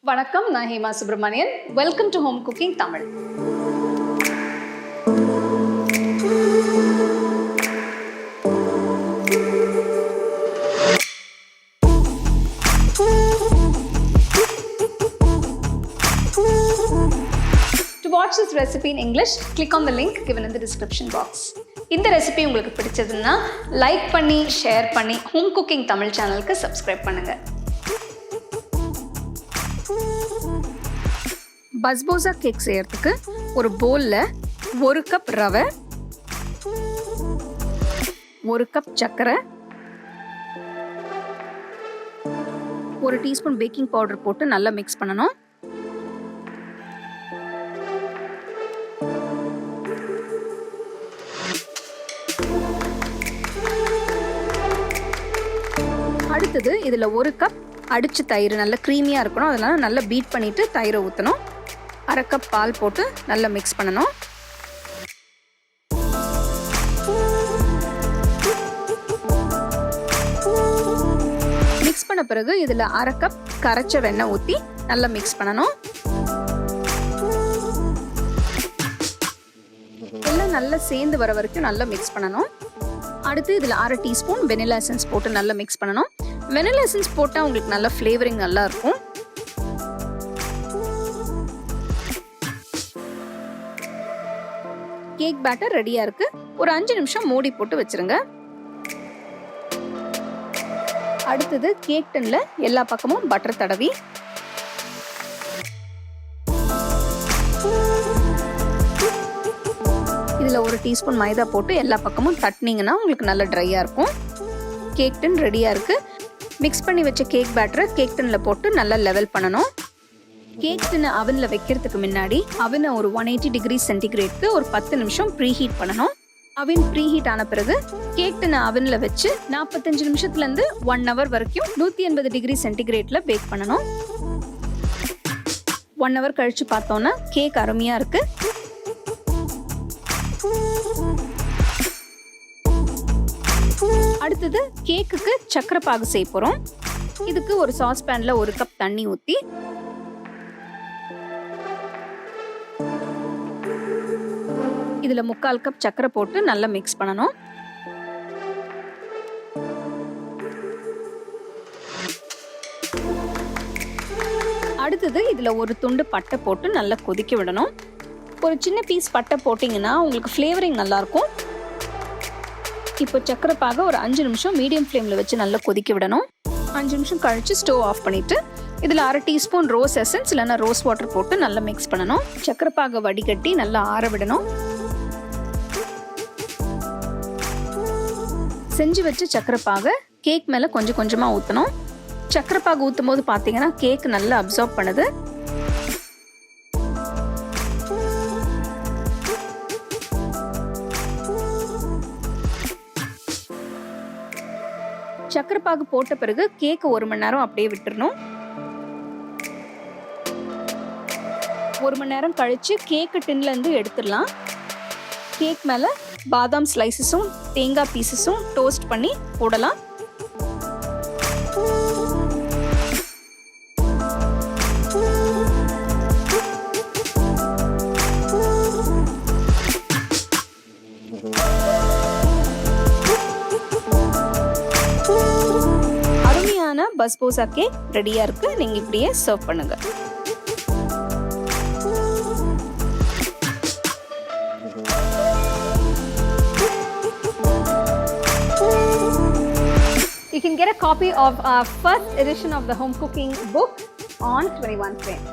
வணக்கம், நான் Hema Subramanian. Welcome to home cooking Tamil. To watch this recipe in English, click on the link given in the description box. இந்த recipe உங்களுக்கு பிடிச்சதுன்னா like பண்ணி, share பண்ணி home cooking Tamil சேனலுக்கு சப்ஸ்கிரைப் பண்ணுங்க. பஸ்போசா கேக் செய்யறதுக்கு ஒரு பவுல்ல 1 கப் ரவை, 1 கப் சர்க்கரை, 1 டீஸ்பூன் பேக்கிங் பவுடர் போட்டு நல்லா மிக்ஸ் பண்ணணும். அடுத்தது இதில் 1 கப் அடிச்ச தயிர், நல்லா க்ரீமியாக இருக்கணும், அதனால நல்லா பீட் பண்ணிவிட்டு தயிரை ஊற்றணும். 1/2 கப் பால் போட்டு நல்லா மிக்ஸ் பண்ணணும். மிக்ஸ் பண்ண பிறகு இதில் 1/2 கப் கரைச்ச வெண்ணெய் ஊற்றி நல்லா மிக்ஸ் பண்ணணும். எல்லாம் நல்லா சேர்ந்து வர வரைக்கும் நல்லா மிக்ஸ் பண்ணணும். அடுத்து இதில் 1/2 டீஸ்பூன் வெனிலா எசன்ஸ் போட்டு நல்லா மிக்ஸ் பண்ணணும். வெனிலா எசன்ஸ் போட்டால் உங்களுக்கு நல்லா ஃப்ளேவரிங் நல்லா இருக்கும். கேக் பேட்டர் ரெடியாக இருக்கு. ஒரு 5 நிமிஷம் மூடி போட்டு வச்சிருங்க. அடுத்தது கேக் டின்ல எல்லா பக்கமும் பட்டர் தடவி இதில் 1 டீஸ்பூன் மைதா போட்டு எல்லா பக்கமும் தட்டினீங்கன்னா உங்களுக்கு நல்லா ட்ரையாக இருக்கும். கேக் டின் ரெடியாக இருக்குது. மிக்ஸ் பண்ணி வச்ச கேக் பேட்டரை கேக் டின்ல போட்டு நல்லா லெவல் பண்ணணும். கேக் டின்னை அவனில் வைக்கிறதுக்கு முன்னாடி அவனை ஒரு 180 டிகிரி சென்டிகிரேட்க்கு ஒரு 10 நிமிஷம் ப்ரீ ஹீட் பண்ணணும். அவன் ப்ரீ ஹீட் ஆன பிறகு கேக் டின்னை அவனில் வச்சு 45 நிமிஷத்துலேருந்து 1 ஹவர் வரைக்கும் 180 டிகிரி சென்டிகிரேட்டில் பேக் பண்ணணும். 1 ஹவர் கழித்து பார்த்தோன்னா கேக் அருமையாக இருக்குது. அடுத்தது கேக்குக்கு சக்கரை பாகு செய்ய போறோம். இதுக்கு ஒரு சாஸ் பேன்ல 1 கப் தண்ணி ஊத்தி இதுல 3/4 கப் சக்கரை போட்டு நல்லா மிக்ஸ் பண்ணணும். அடுத்தது இதுல ஒரு துண்டு பட்டை போட்டு நல்லா கொதிக்க விடணும். ஒரு சின்ன பீஸ் பட்டை போட்டிங்கன்னா உங்களுக்கு ஃப்ளேவரிங் நல்லா இருக்கும். இப்போ சக்கரை பாக ஒரு 5 நிமிஷம் மீடியம் ஃப்ளேமில் வச்சு நல்லா கொதிக்க விடணும். 5 நிமிஷம் கழிச்சு ஸ்டவ் ஆஃப் பண்ணிட்டு இதில் 1/2 டீஸ்பூன் ரோஸ் எசன்ஸ் இல்லைன்னா ரோஸ் வாட்டர் போட்டு நல்லா மிக்ஸ் பண்ணணும். சக்கரை பாக வடிகட்டி நல்லா ஆற விடணும். செஞ்சு வச்ச சக்கரை பாக கேக் மேலே கொஞ்சம் கொஞ்சமாக ஊற்றணும். சக்கரை பாகு ஊற்றும் போது பார்த்தீங்கன்னா கேக் நல்லா அப்சார்ப் பண்ணுது. சக்கரை பாகு போட்ட பிறகு கேக் 1 மணி நேரம் அப்படியே விட்டுறணும். 1 மணி நேரம் கழிச்சு கேக்கு டின்ல இருந்து எடுத்துடலாம். கேக் மேல பாதாம் ஸ்லைசஸும் தேங்காய் பீசஸும் டோஸ்ட் பண்ணி போடலாம். பஸ்போசா கேக் ரெடியா இருக்கு. நீங்க இப்படியே சர்வ் பண்ணுங்க. You can get a copy of our first edition of the home cooking book on 21 frames.